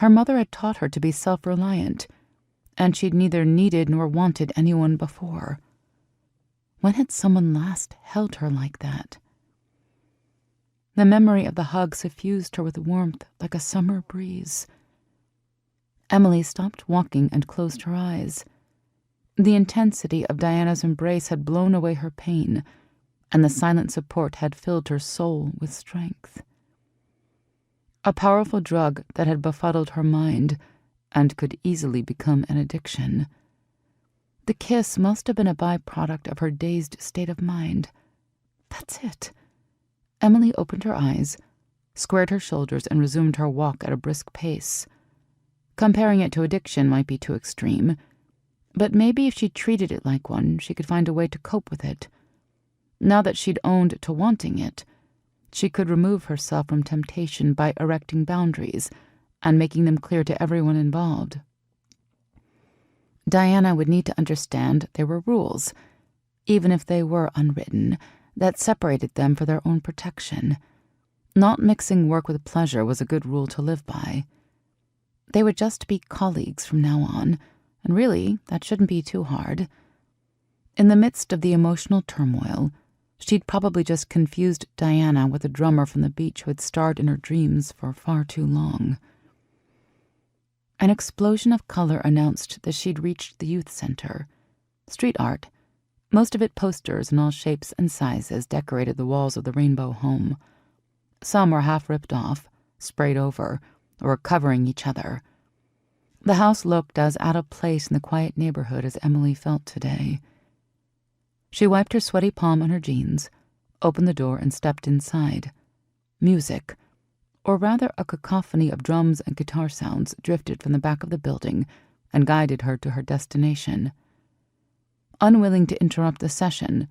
Her mother had taught her to be self-reliant, and she'd neither needed nor wanted anyone before. When had someone last held her like that? The memory of the hug suffused her with warmth like a summer breeze. Emily stopped walking and closed her eyes. The intensity of Diana's embrace had blown away her pain, and the silent support had filled her soul with strength. A powerful drug that had befuddled her mind and could easily become an addiction. The kiss must have been a byproduct of her dazed state of mind. That's it. Emily opened her eyes, squared her shoulders, and resumed her walk at a brisk pace. Comparing it to addiction might be too extreme, but maybe if she treated it like one, she could find a way to cope with it. Now that she'd owned to wanting it, she could remove herself from temptation by erecting boundaries and making them clear to everyone involved. Diana would need to understand there were rules, even if they were unwritten, that separated them for their own protection. Not mixing work with pleasure was a good rule to live by. They would just be colleagues from now on, and really, that shouldn't be too hard. In the midst of the emotional turmoil, she'd probably just confused Diana with a drummer from the beach who had starred in her dreams for far too long. An explosion of color announced that she'd reached the youth center. Street art, most of it posters in all shapes and sizes, decorated the walls of the Rainbow home. Some were half ripped off, sprayed over, or covering each other. The house looked as out of place in the quiet neighborhood as Emily felt today. She wiped her sweaty palm on her jeans, opened the door, and stepped inside. Music, or rather a cacophony of drums and guitar sounds, drifted from the back of the building and guided her to her destination. Unwilling to interrupt the session,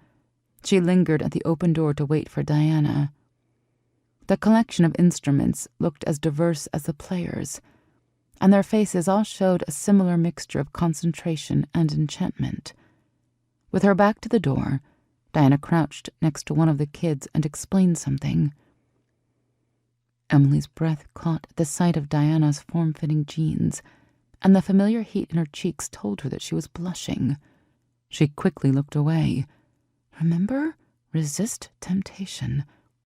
she lingered at the open door to wait for Diana. The collection of instruments looked as diverse as the players, and their faces all showed a similar mixture of concentration and enchantment. With her back to the door, Diana crouched next to one of the kids and explained something. Emily's breath caught at the sight of Diana's form-fitting jeans, and the familiar heat in her cheeks told her that she was blushing. She quickly looked away. Remember? Resist temptation.